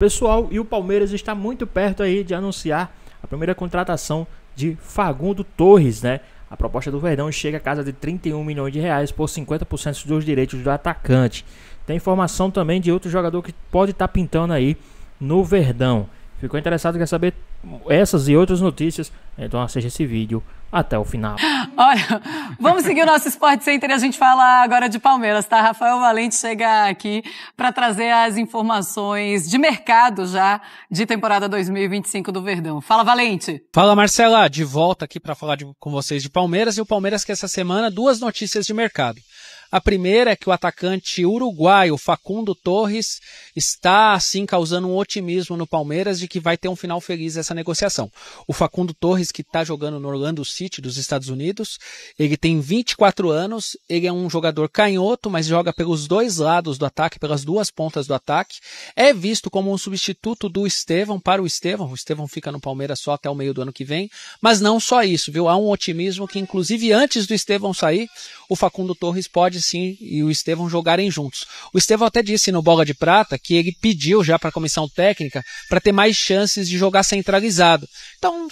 Pessoal, e o Palmeiras está muito perto aí de anunciar a primeira contratação de Facundo Torres, né? A proposta do Verdão chega a casa de 31 milhões de reais por 50% dos direitos do atacante. Tem informação também de outro jogador que pode estar pintando aí no Verdão. Ficou interessado, quer saber essas e outras notícias? Então assista esse vídeo até o final. Olha, vamos seguir o nosso Sport Center e a gente fala agora de Palmeiras, tá? Rafael Valente chega aqui para trazer as informações de mercado já de temporada 2025 do Verdão. Fala, Valente! Fala, Marcela! De volta aqui para falar com vocês de Palmeiras. E o Palmeiras que essa semana duas notícias de mercado. A primeira é que o atacante uruguaio Facundo Torres está, assim, causando um otimismo no Palmeiras de que vai ter um final feliz essa negociação. O Facundo Torres, que está jogando no Orlando City dos Estados Unidos, ele tem 24 anos, ele é um jogador canhoto, mas joga pelos dois lados do ataque, pelas duas pontas do ataque. É visto como um substituto do Estevão para o Estevão. O Estevão fica no Palmeiras só até o meio do ano que vem. Mas não só isso, viu? Há um otimismo que, inclusive, antes do Estevão sair, o Facundo Torres pode sim e o Estevão jogarem juntos. O Estevão até disse no Bola de Prata que ele pediu já para a comissão técnica para ter mais chances de jogar centralizado. Então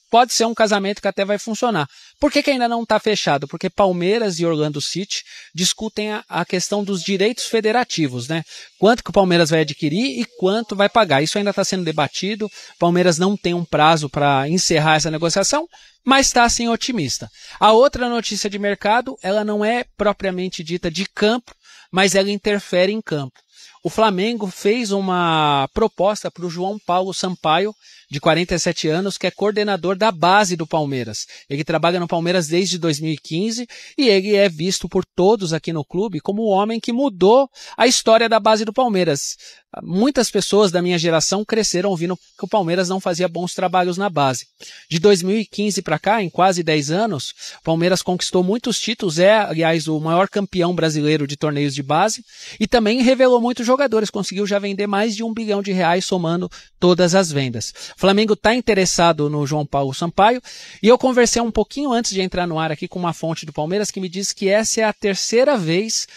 pode ser um casamento que até vai funcionar. Por que ainda não está fechado? Porque Palmeiras e Orlando City discutem a questão dos direitos federativos, né? Quanto que o Palmeiras vai adquirir e quanto vai pagar. Isso ainda está sendo debatido. Palmeiras não tem um prazo para encerrar essa negociação, mas está assim otimista. A outra notícia de mercado, ela não é propriamente dita de campo, mas ela interfere em campo. O Flamengo fez uma proposta para o João Paulo Sampaio, de 47 anos, que é coordenador da base do Palmeiras. Ele trabalha no Palmeiras desde 2015 e ele é visto por todos aqui no clube como o homem que mudou a história da base do Palmeiras. Muitas pessoas da minha geração cresceram ouvindo que o Palmeiras não fazia bons trabalhos na base. De 2015 para cá, em quase 10 anos, o Palmeiras conquistou muitos títulos, aliás, o maior campeão brasileiro de torneios de base, e também revelou muitos jogadores, conseguiu já vender mais de R$1 bilhão somando todas as vendas. O Flamengo está interessado no João Paulo Sampaio, e eu conversei um pouquinho antes de entrar no ar aqui com uma fonte do Palmeiras que me disse que essa é a terceira vez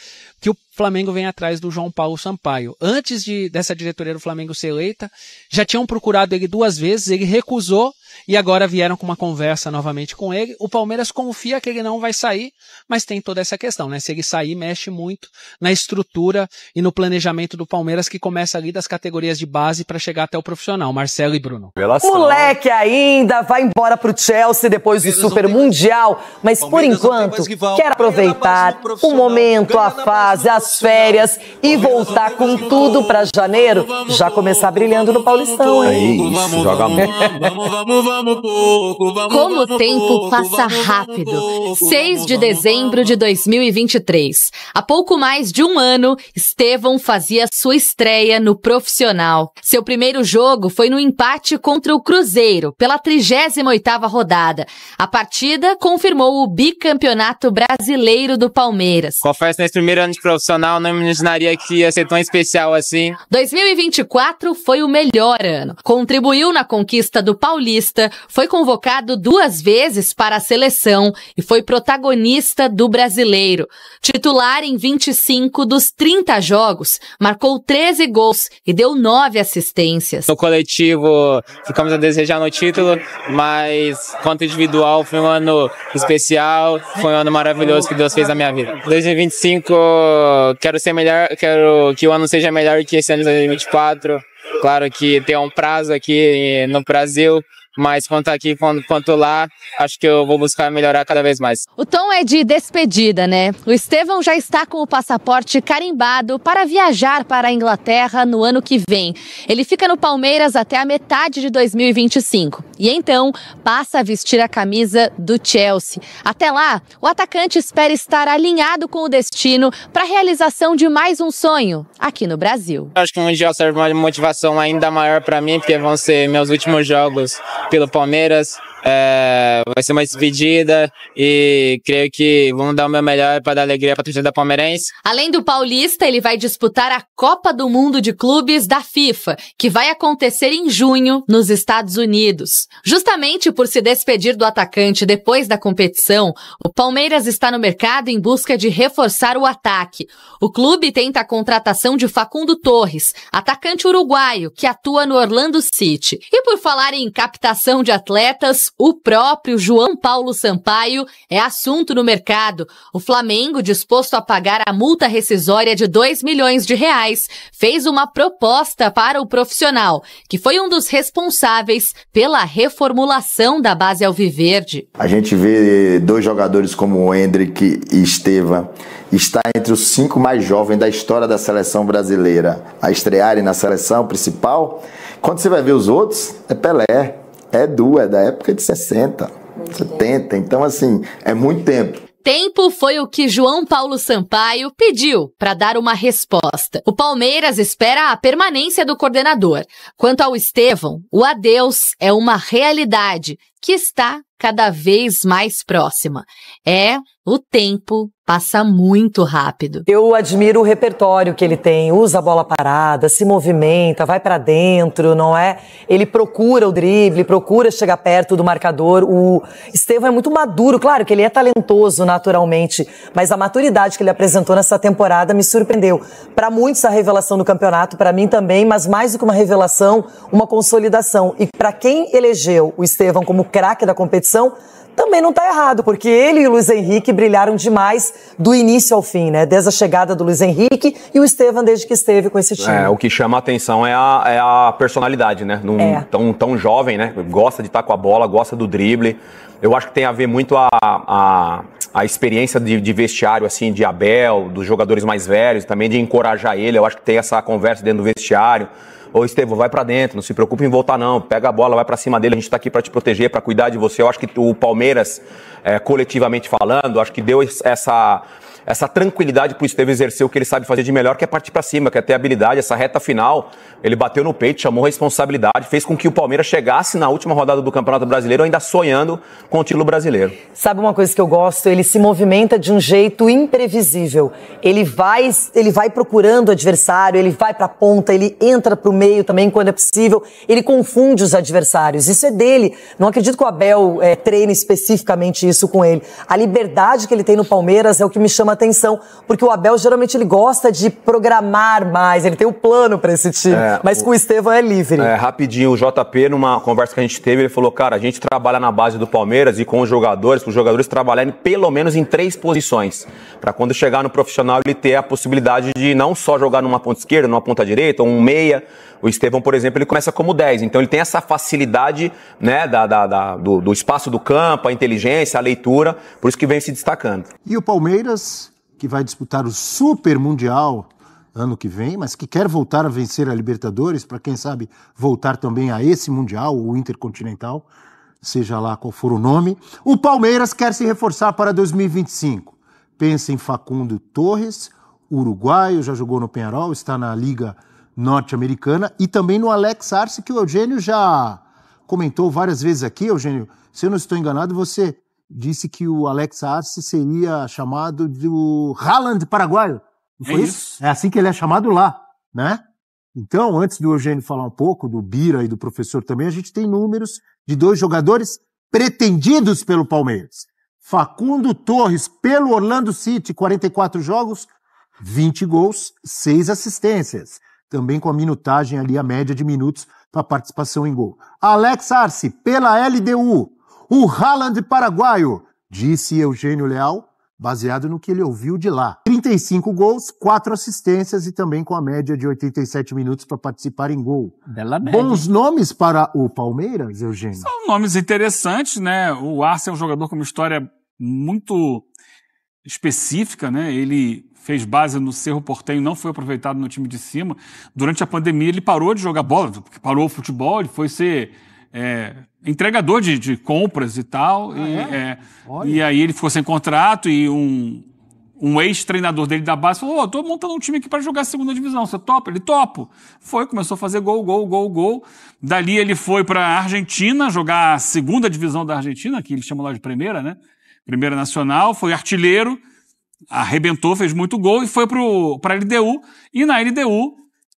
que o Flamengo vem atrás do João Paulo Sampaio. Antes dessa diretoria do Flamengo ser eleita, já tinham procurado ele 2 vezes, ele recusou e agora vieram com uma conversa novamente com ele. O Palmeiras confia que ele não vai sair, mas tem toda essa questão, né? Se ele sair, mexe muito na estrutura e no planejamento do Palmeiras, que começa ali das categorias de base para chegar até o profissional. Marcelo e Bruno. Moleque ainda vai embora pro Chelsea depois do Super Mundial, mas por enquanto quer aproveitar o momento, a fase, as férias e voltar com tudo para janeiro, já começar brilhando no Paulistão, hein? Joga muito. Como o tempo passa rápido. 6 de dezembro de 2023. Há pouco mais de um ano, Estevão fazia sua estreia no profissional. Seu primeiro jogo foi no empate contra o Cruzeiro, pela 38ª rodada. A partida confirmou o bicampeonato brasileiro do Palmeiras. Confesso, nesse primeiro ano de profissional, não imaginaria que ia ser tão especial assim. 2024 foi o melhor ano. Contribuiu na conquista do Paulista, foi convocado 2 vezes para a seleção e foi protagonista do Brasileiro. Titular em 25 dos 30 jogos, marcou 13 gols e deu 9 assistências. No coletivo, ficamos a desejar no título, mas quanto individual, foi um ano especial, foi um ano maravilhoso que Deus fez na minha vida. 2025, quero ser melhor, quero que o ano seja melhor que esse ano de 2024. Claro que tem um prazo aqui no Brasil, mas quanto aqui, quanto lá, acho que eu vou buscar melhorar cada vez mais. O tom é de despedida, né? O Estevão já está com o passaporte carimbado para viajar para a Inglaterra no ano que vem. Ele fica no Palmeiras até a metade de 2025. E então, passa a vestir a camisa do Chelsea. Até lá, o atacante espera estar alinhado com o destino para a realização de mais um sonho aqui no Brasil. Acho que o Mundial serve uma motivação ainda maior para mim, porque vão ser meus últimos jogos pelo Palmeiras. vai ser uma despedida e creio que vamos dar o meu melhor para dar alegria para a torcida palmeirense. Além do Paulista, ele vai disputar a Copa do Mundo de Clubes da FIFA, que vai acontecer em junho nos Estados Unidos. Justamente por se despedir do atacante depois da competição, o Palmeiras está no mercado em busca de reforçar o ataque. O clube tenta a contratação de Facundo Torres, atacante uruguaio que atua no Orlando City. E por falar em captação de atletas, o próprio João Paulo Sampaio é assunto no mercado. O Flamengo, disposto a pagar a multa rescisória de R$2 milhões, fez uma proposta para o profissional, que foi um dos responsáveis pela reformulação da base alviverde. A gente vê 2 jogadores como o Endrick e Estevam está entre os 5 mais jovens da história da seleção brasileira a estrearem na seleção principal. Quando você vai ver os outros, é Pelé, é Edu, é da época de 60, 70, então assim, é muito tempo. Tempo foi o que João Paulo Sampaio pediu para dar uma resposta. O Palmeiras espera a permanência do coordenador. Quanto ao Estevão, o adeus é uma realidade que está cada vez mais próxima. O tempo passa muito rápido. Eu admiro o repertório que ele tem, usa a bola parada, se movimenta, vai pra dentro, não é? Ele procura o drible, procura chegar perto do marcador. O Estevão é muito maduro, claro que ele é talentoso naturalmente, mas a maturidade que ele apresentou nessa temporada me surpreendeu. Para muitos a revelação do campeonato, para mim também, mas mais do que uma revelação, uma consolidação. E para quem elegeu o Estevão como craque da competição, também não está errado, porque ele e o Luiz Henrique brilharam demais do início ao fim, né? Desde a chegada do Luiz Henrique e o Estevão desde que esteve com esse time. O que chama a atenção é a personalidade, né? Tão jovem, né? Gosta de estar com a bola, gosta do drible. Eu acho que tem a ver muito a experiência de vestiário, assim, de Abel, dos jogadores mais velhos, também de encorajar ele. Eu acho que tem essa conversa dentro do vestiário. Ô, Estevão, vai pra dentro, não se preocupe em voltar não, pega a bola, vai pra cima dele, a gente tá aqui pra te proteger, pra cuidar de você. Eu acho que o Palmeiras, coletivamente falando, acho que deu essa tranquilidade pro Estevão exercer o que ele sabe fazer de melhor, que é partir pra cima, que é ter habilidade. Essa reta final, ele bateu no peito, chamou responsabilidade, fez com que o Palmeiras chegasse na última rodada do Campeonato Brasileiro ainda sonhando com o título brasileiro. Sabe uma coisa que eu gosto? Ele se movimenta de um jeito imprevisível. Ele vai procurando o adversário, ele vai pra ponta, ele entra pro meio também quando é possível, ele confunde os adversários. Isso é dele. Não acredito que o Abel treine especificamente isso com ele. A liberdade que ele tem no Palmeiras é o que me chama atenção, porque o Abel geralmente ele gosta de programar mais, ele tem um plano para esse time, mas com o Estevão é livre. Rapidinho, o JP, numa conversa que a gente teve, ele falou, cara, a gente trabalha na base do Palmeiras e com os jogadores trabalharem pelo menos em 3 posições, para quando chegar no profissional ele ter a possibilidade de não só jogar numa ponta esquerda, numa ponta direita, ou um meia. O Estevão, por exemplo, ele começa como 10, então ele tem essa facilidade, né, do espaço do campo, a inteligência, a leitura, por isso que vem se destacando. E o Palmeiras, que vai disputar o Super Mundial ano que vem, mas que quer voltar a vencer a Libertadores, para quem sabe voltar também a esse Mundial, o Intercontinental, seja lá qual for o nome. O Palmeiras quer se reforçar para 2025. Pensa em Facundo Torres, uruguaio, já jogou no Peñarol, está na Liga Norte-Americana, e também no Alex Arce, que o Eugênio já comentou várias vezes aqui. Eugênio, se eu não estou enganado, você disse que o Alex Arce seria chamado do Haaland paraguaio. Não foi isso? É assim que ele é chamado lá, né? Então, antes do Eugênio falar um pouco do Bira e do professor também, a gente tem números de 2 jogadores pretendidos pelo Palmeiras. Facundo Torres, pelo Orlando City, 44 jogos, 20 gols, 6 assistências. Também com a minutagem ali, a média de minutos para participação em gol. Alex Arce, pela LDU. O Haaland paraguaio, disse Eugênio Leal, baseado no que ele ouviu de lá. 35 gols, 4 assistências e também com a média de 87 minutos para participar em gol. Bela média. Bons nomes para o Palmeiras, Eugênio? São nomes interessantes, né? O Arce é um jogador com uma história muito específica, né? Ele fez base no Cerro Porteño, não foi aproveitado no time de cima. Durante a pandemia ele parou de jogar bola, parou o futebol, ele foi ser entregador de compras e tal. E aí ele ficou sem contrato e um um ex-treinador dele da base falou, tô montando um time aqui para jogar a segunda divisão, você topa? Ele topo. Foi, começou a fazer gol. Dali ele foi para a Argentina, jogar a segunda divisão da Argentina, que eles chamam lá de primeira, né? Primeira Nacional, foi artilheiro, arrebentou, fez muito gol e foi para a LDU. E na LDU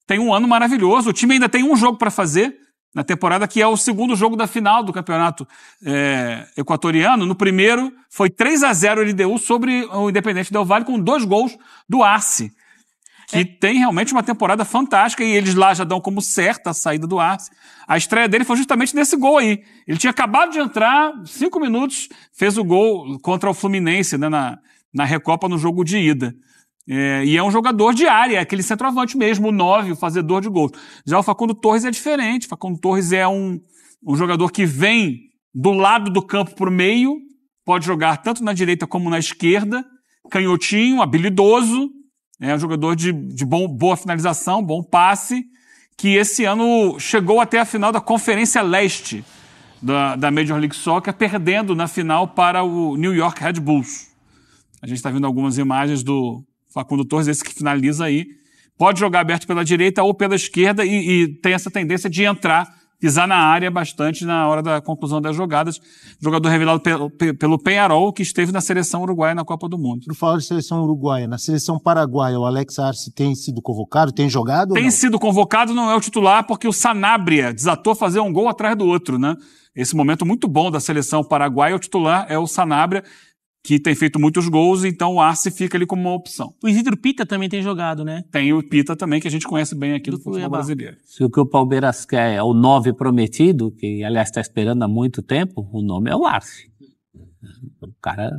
tem um ano maravilhoso, o time ainda tem um jogo para fazer na temporada, que é o segundo jogo da final do campeonato equatoriano. No primeiro, foi 3-0 LDU sobre o Independente Del Valle, com 2 gols do Arce, que tem realmente uma temporada fantástica, e eles lá já dão como certa a saída do Arce. A estreia dele foi justamente nesse gol aí. Ele tinha acabado de entrar, 5 minutos, fez o gol contra o Fluminense, né, na Recopa, no jogo de ida. E é um jogador de área, aquele centroavante mesmo, o 9, o fazedor de gols. Já o Facundo Torres é diferente. O Facundo Torres é um jogador que vem do lado do campo para o meio, pode jogar tanto na direita como na esquerda, canhotinho, habilidoso, é um jogador de boa finalização, bom passe, que esse ano chegou até a final da Conferência Leste da Major League Soccer, perdendo na final para o New York Red Bulls. A gente está vendo algumas imagens do Facundo Torres, esse que finaliza aí. Pode jogar aberto pela direita ou pela esquerda e tem essa tendência de entrar, pisar na área bastante na hora da conclusão das jogadas. Jogador revelado pelo Peñarol, que esteve na seleção uruguaia na Copa do Mundo. Por falar de seleção uruguaia, na seleção paraguaia, o Alex Arce tem sido convocado, tem jogado? Tem sido convocado, não é o titular, porque o Sanabria desatou a fazer um gol atrás do outro, né? Esse momento muito bom da seleção paraguaia, o titular é o Sanabria, que tem feito muitos gols, então o Arce fica ali como uma opção. O Isidro Pita também tem jogado, né? Tem o Pita também, que a gente conhece bem aqui do futebol brasileiro. Se o que o Palmeiras quer é o 9 prometido, que aliás está esperando há muito tempo, o nome é o Arce. O cara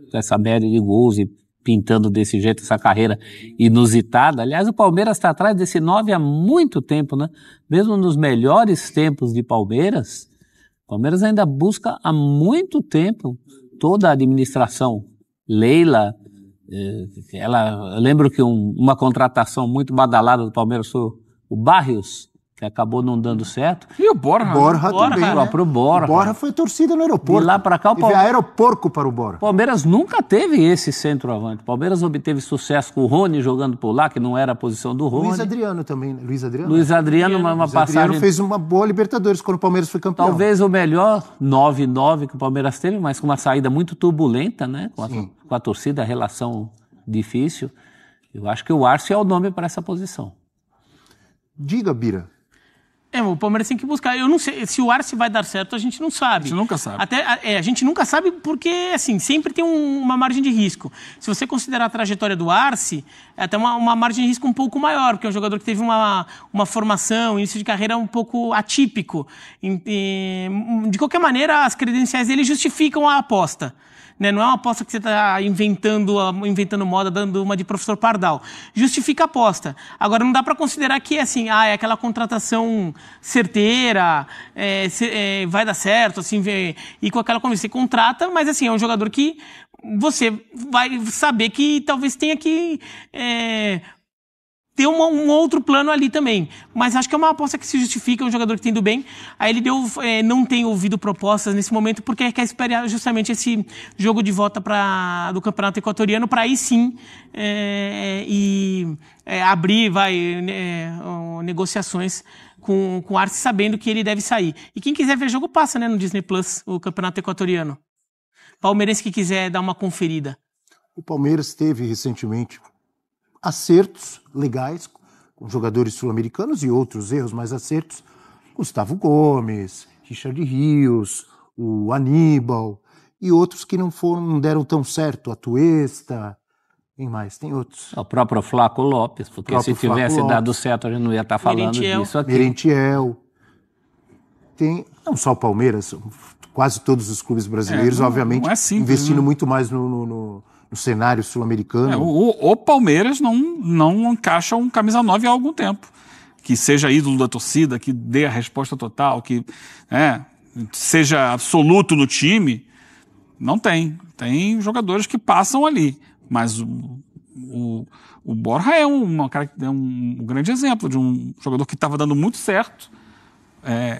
com essa média de gols e pintando desse jeito essa carreira inusitada. Aliás, o Palmeiras está atrás desse 9 há muito tempo, né? Mesmo nos melhores tempos de Palmeiras, o Palmeiras ainda busca há muito tempo. Toda a administração, Leila, eu lembro que uma contratação muito badalada do Palmeiras foi o Barrios, que acabou não dando certo. E o Borja. Borja também, né? O próprio Borja. O Borja foi torcida no aeroporto. De lá para cá, Teve aeroporto para o Borja. O Palmeiras nunca teve esse centroavante. O Palmeiras obteve sucesso com o Rony jogando por lá, que não era a posição do Rony. Luiz Adriano também. Luiz Adriano, uma passagem... Adriano fez uma boa Libertadores quando o Palmeiras foi campeão. Talvez o melhor 9-9 que o Palmeiras teve, mas com uma saída muito turbulenta, né? Com a torcida, a relação difícil. Eu acho que o Arce é o nome para essa posição. Diga, Bira. O Palmeiras tem que buscar. Eu não sei se o Arce vai dar certo, a gente não sabe. A gente nunca sabe. A gente nunca sabe porque, assim, sempre tem uma margem de risco. Se você considerar a trajetória do Arce, é até uma margem de risco um pouco maior, porque é um jogador que teve uma formação, início de carreira um pouco atípico. De qualquer maneira, as credenciais dele justificam a aposta. Né? Não é uma aposta que você está inventando moda, dando uma de professor Pardal. Justifica a aposta. Agora, não dá para considerar que assim, é aquela contratação certeira, vai dar certo, assim, e com aquela conversa. Você contrata, mas assim, é um jogador que você vai saber que talvez tenha que ter um outro plano ali também. Mas acho que é uma aposta que se justifica, um jogador que tem indo bem. Aí ele não tem ouvido propostas nesse momento, porque quer esperar justamente esse jogo de volta do Campeonato Equatoriano, para aí sim abrir negociações com o Arce, sabendo que ele deve sair. E quem quiser ver jogo, passa, né, no Disney Plus, o Campeonato Equatoriano. Palmeirense que quiser dar uma conferida. O Palmeiras teve recentemente acertos legais com jogadores sul-americanos e outros erros, mas acertos. Gustavo Gomes, Richard Rios, o Aníbal e outros que não deram tão certo. A Tuesta, quem mais? Tem outros. O próprio Flaco Lopes, porque se tivesse dado certo a gente não ia estar falando disso aqui. Merentiel. Tem, não só o Palmeiras, quase todos os clubes brasileiros, obviamente, não é simples, investindo né? muito mais no cenário sul-americano. O Palmeiras não encaixa um camisa 9 há algum tempo. Que seja ídolo da torcida, que dê a resposta total, que seja absoluto no time. Não tem. Tem jogadores que passam ali. Mas o Borja é um grande exemplo de um jogador que estava dando muito certo.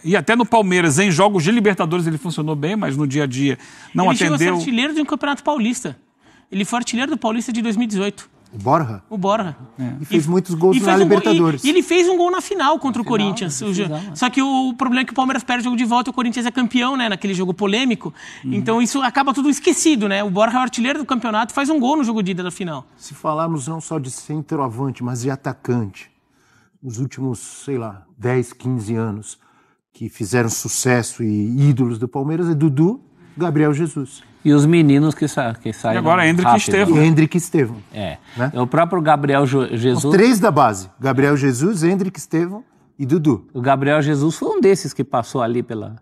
E até no Palmeiras, em jogos de Libertadores, ele funcionou bem, mas no dia a dia não atendeu. Ele chegou a ser artilheiro de um Campeonato Paulista. Ele foi artilheiro do Paulista de 2018. O Borja? O Borja. E fez muitos gols na Libertadores. E ele fez um gol na final contra o Corinthians. Só que o problema é que o Palmeiras perde o jogo de volta e o Corinthians é campeão, né? Naquele jogo polêmico. Então isso acaba tudo esquecido, né? O Borja é o artilheiro do campeonato e faz um gol no jogo de ida da final. Se falarmos não só de centroavante, mas de atacante, nos últimos, sei lá, 10, 15 anos, que fizeram sucesso e ídolos do Palmeiras, é Dudu, Gabriel Jesus. E os meninos que saíram. E agora Hendrick Estevão. Hendrick Estevão. Né? É o próprio Gabriel Jesus. Os 3 da base. Gabriel Jesus, Hendrick Estevão e Dudu. O Gabriel Jesus foi um desses que passou ali pela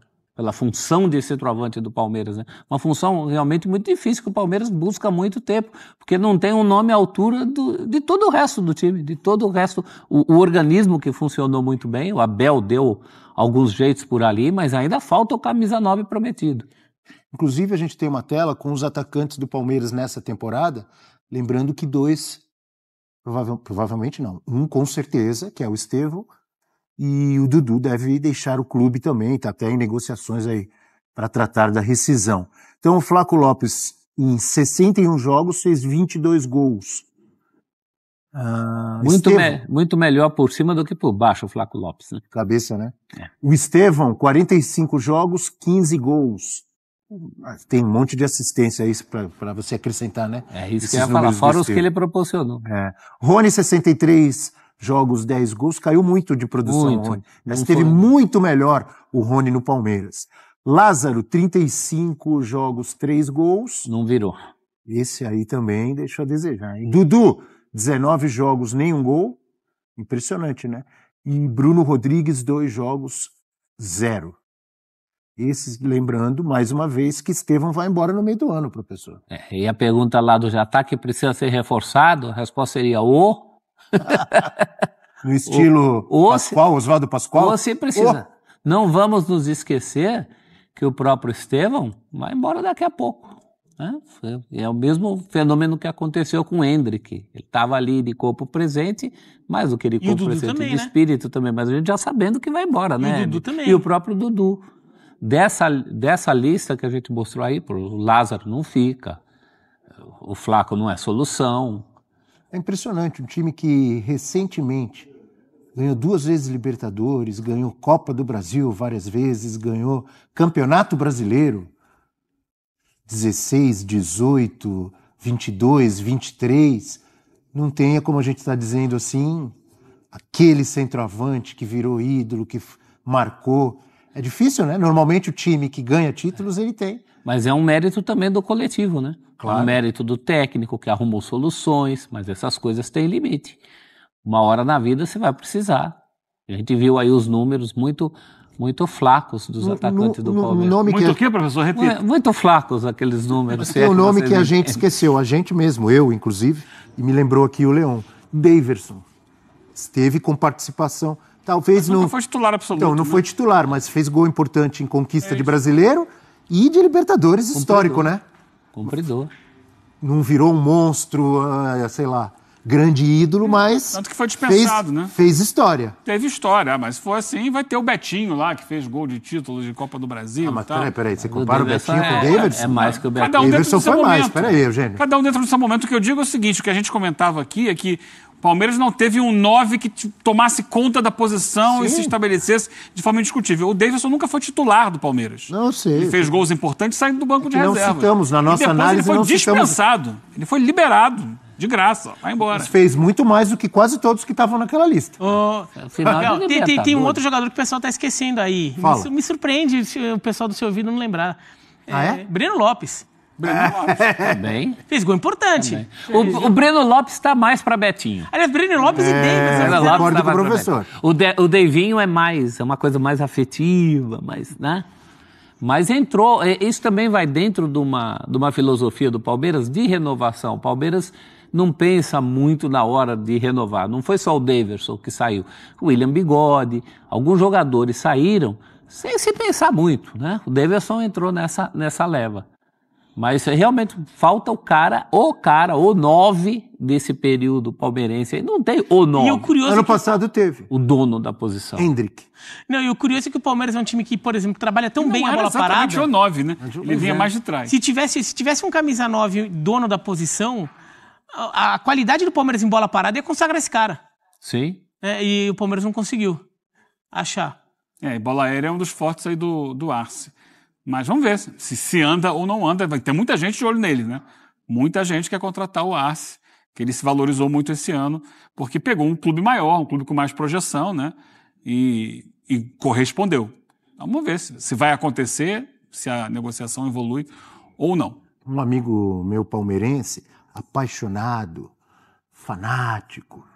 função de centroavante do Palmeiras, né? Uma função realmente muito difícil que o Palmeiras busca há muito tempo, porque não tem um nome à altura de todo o resto do time, de todo o resto. O organismo que funcionou muito bem, o Abel deu alguns jeitos por ali, mas ainda falta o camisa 9 prometido. Inclusive, a gente tem uma tela com os atacantes do Palmeiras nessa temporada, lembrando que 2, provavelmente não, um com certeza, que é o Estevão, e o Dudu deve deixar o clube também, está até em negociações aí para tratar da rescisão. Então o Flaco Lopes, em 61 jogos, fez 22 gols. Muito melhor por cima do que por baixo o Flaco Lopes, né? Cabeça, né? O Estevão, 45 jogos, 15 gols. Tem um monte de assistência aí para você acrescentar, né? É isso que eu ia falar, fora os que ele proporcionou. Rony, 63 jogos, 10 gols, caiu muito de produção, muito. Rony. Mas teve muito melhor o Rony no Palmeiras. Lázaro, 35 jogos, 3 gols. Não virou. Esse aí também deixou a desejar. E Dudu, 19 jogos, nenhum gol. Impressionante, né? E Bruno Rodrigues, 2 jogos, 0. Esses, lembrando, mais uma vez, que Estevão vai embora no meio do ano, professor. E a pergunta lá do ataque precisa ser reforçado? A resposta seria no estilo Oswaldo Pascoal? Ou se precisa. Não vamos nos esquecer que o próprio Estevão vai embora daqui a pouco. Né? É o mesmo fenômeno que aconteceu com o Hendrick. Ele estava ali de corpo presente, mais do que de corpo presente, também, de espírito também. Mas a gente já sabendo que vai embora, né? O Dudu também. E o próprio Dudu. Dessa lista que a gente mostrou aí, o Lázaro não fica, o Flaco não é solução. É impressionante, um time que recentemente ganhou 2 vezes Libertadores, ganhou Copa do Brasil várias vezes, ganhou Campeonato Brasileiro, 16, 18, 22, 23, não tenha, como a gente está dizendo assim, aquele centroavante que virou ídolo, que marcou. É difícil, né? Normalmente o time que ganha títulos, ele tem. Mas é um mérito também do coletivo, né? Claro. Um mérito do técnico que arrumou soluções, mas essas coisas têm limite. Uma hora na vida você vai precisar. A gente viu aí os números muito flacos dos atacantes do Palmeiras. Muito o quê, professor? Repita. Muito flacos aqueles números. Tem um nome que a gente esqueceu, a gente mesmo, eu inclusive, e me lembrou aqui o Leon, Daverson. Esteve com participação... Talvez nunca foi titular absoluto. Então, não foi titular, mas fez gol importante em conquista de brasileiro e de Libertadores histórico, né? Cumpridor. Não virou um monstro, sei lá, grande ídolo, mas... Tanto que foi dispensado, né? Fez história. Teve história, mas se for assim, vai ter o Betinho lá, que fez gol de título de Copa do Brasil e tal. Peraí, você compara o Betinho com o Davidson? É mais que o Betinho. Cada um Davidson foi mais, peraí, Eugênio. Cada um dentro do seu momento. O que eu digo é o seguinte, o que a gente comentava aqui é que o Palmeiras não teve um 9 que tomasse conta da posição e se estabelecesse de forma indiscutível. O Davidson nunca foi titular do Palmeiras. Não sei. Ele fez gols importantes saindo do banco de reserva. Não citamos, na nossa análise ele foi dispensado. Ele foi liberado, de graça, vai embora. Mas fez muito mais do que quase todos que estavam naquela lista. Tem um outro jogador que o pessoal está esquecendo aí. Fala. Me surpreende o pessoal do seu ouvido não lembrar. Breno Lopes. Bem. Fez gol importante. O Breno Lopes está mais para Betinho. Aliás, Breno Lopes e Davis. Concordo com o professor. O Deivinho é uma coisa mais afetiva, né? Mas entrou, isso também vai dentro de uma filosofia do Palmeiras de renovação. O Palmeiras não pensa muito na hora de renovar. Não foi só o Daverson que saiu. O William Bigode, alguns jogadores saíram sem se pensar muito, né? O Daverson entrou nessa leva. Mas realmente falta o 9 desse período palmeirense. Não tem o 9. E o curioso ano passado teve. O dono da posição. Hendrick. Não, e o curioso é que o Palmeiras é um time que, por exemplo, trabalha tão bem a bola parada. O 9, né? Ele vinha mais de trás. Se tivesse um camisa 9 dono da posição, a qualidade do Palmeiras em bola parada ia consagrar esse cara. Sim. E o Palmeiras não conseguiu achar. E bola aérea é um dos fortes aí do Arce. Mas vamos ver se anda ou não anda. Vai ter muita gente de olho nele, né? Muita gente quer contratar o Arce, que ele se valorizou muito esse ano, porque pegou um clube maior, um clube com mais projeção, né? E correspondeu. Vamos ver se vai acontecer, se a negociação evolui ou não. Um amigo meu palmeirense, apaixonado, fanático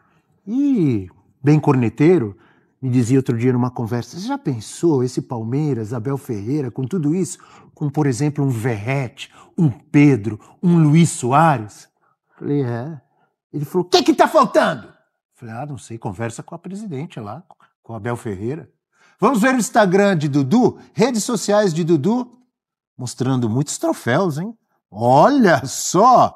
e bem corneteiro, me dizia outro dia numa conversa, você já pensou esse Palmeiras, Abel Ferreira, com tudo isso, com, por exemplo, um Verratti, um Pedro, um Luiz Soares? Falei, Ele falou, o que tá faltando? Falei, não sei, conversa com a presidente lá, com o Abel Ferreira. Vamos ver o Instagram de Dudu, redes sociais de Dudu, mostrando muitos troféus, hein? Olha só!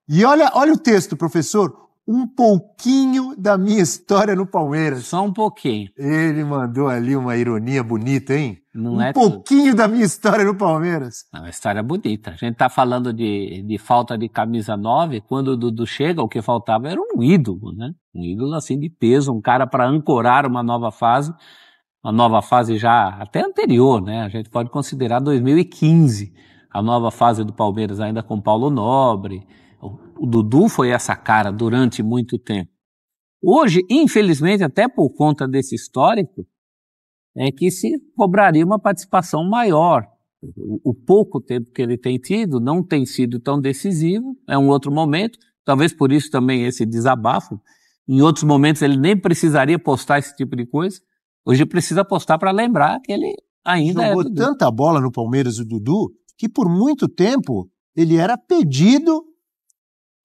E olha o texto, professor. Um pouquinho da minha história no Palmeiras. Só um pouquinho. Ele mandou ali uma ironia bonita, hein? Não é pouquinho da minha história no Palmeiras. Não, uma história bonita. A gente tá falando de falta de camisa 9. Quando o Dudu chega, o que faltava era um ídolo, né? Um ídolo assim de peso, um cara para ancorar uma nova fase já até anterior, né? A gente pode considerar 2015, a nova fase do Palmeiras ainda com Paulo Nobre. O Dudu foi essa cara durante muito tempo. Hoje, infelizmente, até por conta desse histórico, é que se cobraria uma participação maior. O pouco tempo que ele tem tido não tem sido tão decisivo, é um outro momento, talvez por isso também esse desabafo. Em outros momentos ele nem precisaria postar esse tipo de coisa. Hoje precisa postar para lembrar que ele ainda jogou tanta bola no Palmeiras, o Dudu, que por muito tempo ele era pedido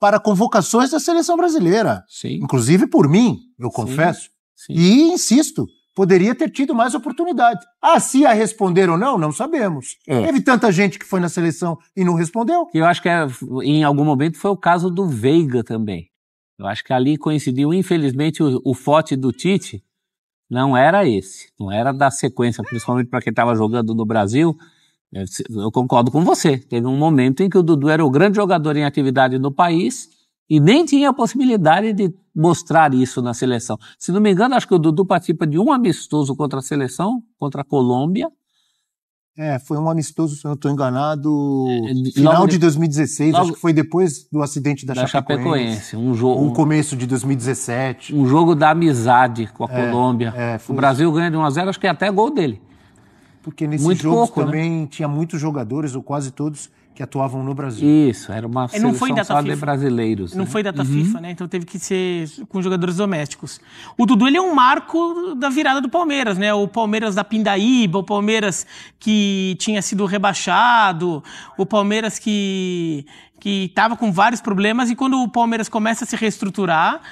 para convocações da seleção brasileira. Sim. Inclusive por mim, eu confesso. Sim. E insisto, poderia ter tido mais oportunidade. Se a responder ou não sabemos. Teve tanta gente que foi na seleção e não respondeu. Eu acho que em algum momento foi o caso do Veiga também. Eu acho que ali coincidiu, infelizmente, o forte do Tite não era esse. Não era da sequência, principalmente para quem estava jogando no Brasil. Eu concordo com você. Teve um momento em que o Dudu era o grande jogador em atividade no país e nem tinha a possibilidade de mostrar isso na seleção. Se não me engano, acho que o Dudu participa de um amistoso contra a seleção, contra a Colômbia. Foi um amistoso, se eu não estou enganado, final de 2016, acho que foi depois do acidente da Chapecoense. Um começo de 2017. Um jogo da amizade com a Colômbia. O Brasil ganha de 1-0, acho que é até gol dele. Porque nesse jogo também tinha muitos jogadores, ou quase todos, que atuavam no Brasil. Isso, era uma seleção só de brasileiros. Não foi data FIFA, né? Então teve que ser com jogadores domésticos. O Dudu, ele é um marco da virada do Palmeiras, né? O Palmeiras da Pindaíba, o Palmeiras que tinha sido rebaixado, o Palmeiras que estava com vários problemas, e quando o Palmeiras começa a se reestruturar,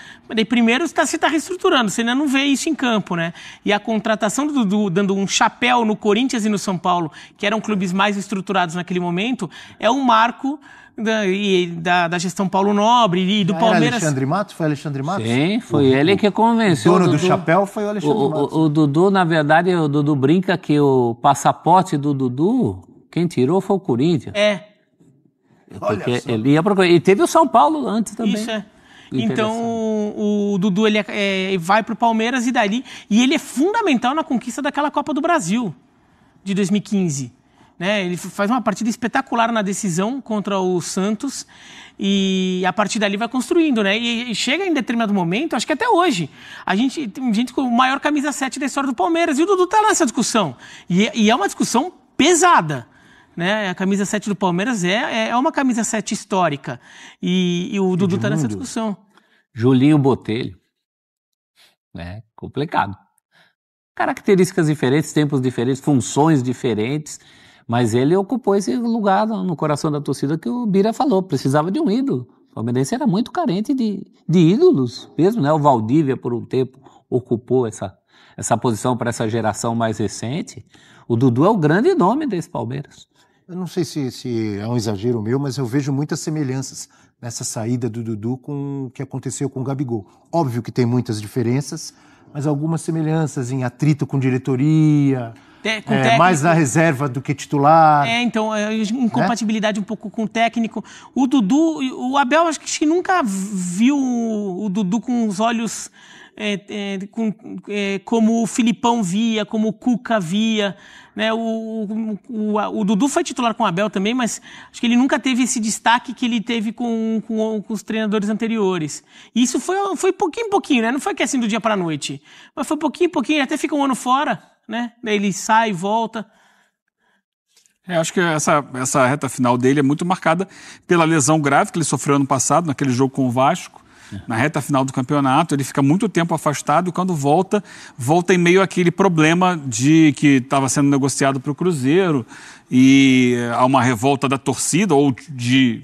primeiro se está reestruturando, você ainda não vê isso em campo, né? E a contratação do Dudu, dando um chapéu no Corinthians e no São Paulo, que eram clubes mais estruturados naquele momento, é um marco da gestão Paulo Nobre e do Palmeiras. Alexandre Matos? Foi Alexandre Matos? Sim, foi ele que convenceu. O dono do chapéu foi o Alexandre Matos. O Dudu, na verdade, o Dudu brinca que o passaporte do Dudu, quem tirou foi o Corinthians. Porque ele ia procurar. E teve o São Paulo antes também. Isso Então, o Dudu ele vai para o Palmeiras e ele é fundamental na conquista daquela Copa do Brasil de 2015. Né? Ele faz uma partida espetacular na decisão contra o Santos e a partir dali vai construindo, né? E chega em determinado momento, acho que até hoje, tem gente com o maior camisa 7 da história do Palmeiras e o Dudu está nessa discussão. E é uma discussão pesada. Né? A camisa 7 do Palmeiras é uma camisa 7 histórica. E o Dudu está nessa discussão. Julinho Botelho. Complicado. Características diferentes, tempos diferentes, funções diferentes, mas ele ocupou esse lugar no coração da torcida que o Bira falou, precisava de um ídolo. O palmeirense era muito carente de ídolos mesmo, né? O Valdívia, por um tempo, ocupou essa posição para essa geração mais recente. O Dudu é o grande nome desse Palmeiras. Eu não sei se é um exagero meu, mas eu vejo muitas semelhanças nessa saída do Dudu com o que aconteceu com o Gabigol. Óbvio que tem muitas diferenças, mas algumas semelhanças em atrito com diretoria, mais na reserva do que titular. Então, incompatibilidade um pouco com o técnico. O Dudu, o Abel acho que nunca viu o Dudu com os olhos como o Filipão via, como o Cuca via, né? O Dudu foi titular com o Abel também, mas acho que ele nunca teve esse destaque que ele teve com os treinadores anteriores. E isso foi pouquinho em pouquinho, né? Não foi que assim do dia para a noite, mas foi pouquinho em pouquinho, até fica um ano fora, né? Daí ele sai e volta. Acho que essa reta final dele é muito marcada pela lesão grave que ele sofreu ano passado, naquele jogo com o Vasco. Na reta final do campeonato, ele fica muito tempo afastado e quando volta em meio àquele problema de que estava sendo negociado para o Cruzeiro e há uma revolta da torcida ou de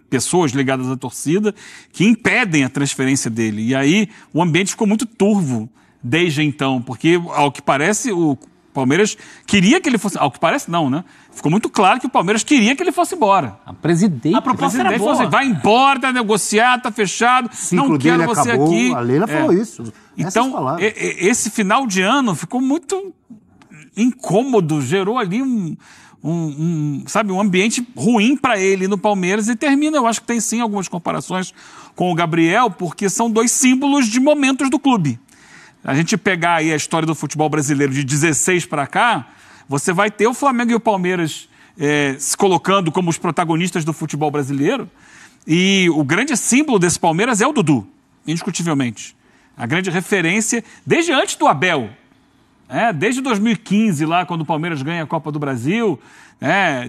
pessoas ligadas à torcida que impedem a transferência dele. E aí o ambiente ficou muito turvo desde então, porque ao que parece o Palmeiras queria que ele fosse... Ao que parece não, né? Ficou muito claro que o Palmeiras queria que ele fosse embora. A proposta era boa. Assim, vai embora, tá negociado, tá fechado, não quero você acabou, aqui. A Leila falou isso. Então, esse final de ano ficou muito incômodo, gerou ali um ambiente ruim para ele no Palmeiras e termina, eu acho que tem sim algumas comparações com o Gabriel, porque são dois símbolos de momentos do clube. A gente pegar aí a história do futebol brasileiro de 16 para cá, você vai ter o Flamengo e o Palmeiras se colocando como os protagonistas do futebol brasileiro e o grande símbolo desse Palmeiras é o Dudu, indiscutivelmente. A grande referência, desde antes do Abel, desde 2015, lá quando o Palmeiras ganha a Copa do Brasil,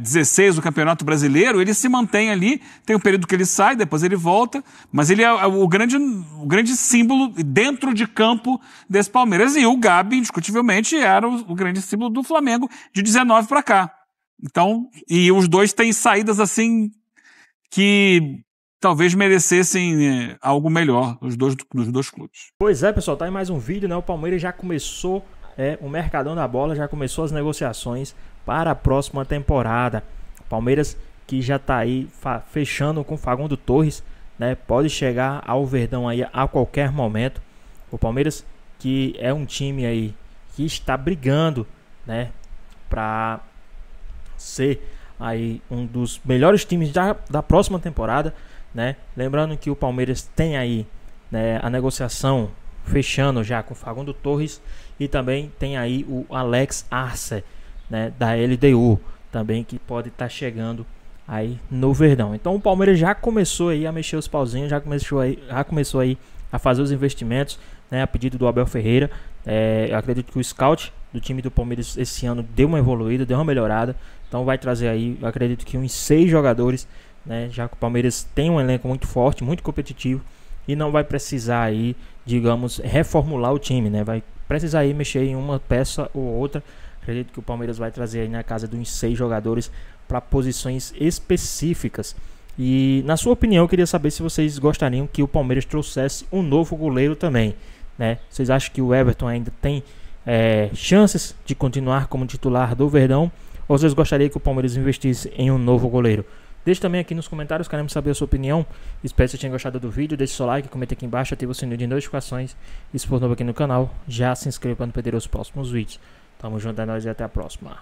16 o Campeonato Brasileiro, ele se mantém ali, tem um período que ele sai, depois ele volta, mas ele é o grande símbolo dentro de campo desse Palmeiras. E o Gabi, indiscutivelmente, era o grande símbolo do Flamengo de 19 para cá. Então, e os dois têm saídas assim que talvez merecessem algo melhor, os dois clubes. Pois é, pessoal, tá aí mais um vídeo, né? O Palmeiras já começou o mercadão da bola, já começou as negociações para a próxima temporada. Palmeiras que já tá aí fechando com Facundo Torres, né? Pode chegar ao Verdão aí a qualquer momento. O Palmeiras que é um time aí que está brigando, né, para ser aí um dos melhores times da próxima temporada, né? Lembrando que o Palmeiras tem aí, né, a negociação fechando já com Facundo Torres e também tem aí o Alex Arce, né, da LDU, também que pode estar chegando aí no Verdão. Então o Palmeiras já começou aí a mexer os pauzinhos, já começou aí a fazer os investimentos, né, a pedido do Abel Ferreira. Eu acredito que o scout do time do Palmeiras esse ano deu uma evoluída, deu uma melhorada, então vai trazer aí, eu acredito que uns 6 jogadores, né, já que o Palmeiras tem um elenco muito forte, muito competitivo e não vai precisar aí, digamos, reformular o time, né, vai precisar aí mexer em uma peça ou outra. Acredito que o Palmeiras vai trazer aí na casa de uns 6 jogadores para posições específicas. E na sua opinião, eu queria saber se vocês gostariam que o Palmeiras trouxesse um novo goleiro também, né? Vocês acham que o Everton ainda tem chances de continuar como titular do Verdão? Ou vocês gostariam que o Palmeiras investisse em um novo goleiro? Deixe também aqui nos comentários, queremos saber a sua opinião. Espero que você tenha gostado do vídeo. Deixe seu like, comente aqui embaixo, ative o sininho de notificações. E se for novo aqui no canal, já se inscreva para não perder os próximos vídeos. Tamo junto, é nóis e até a próxima.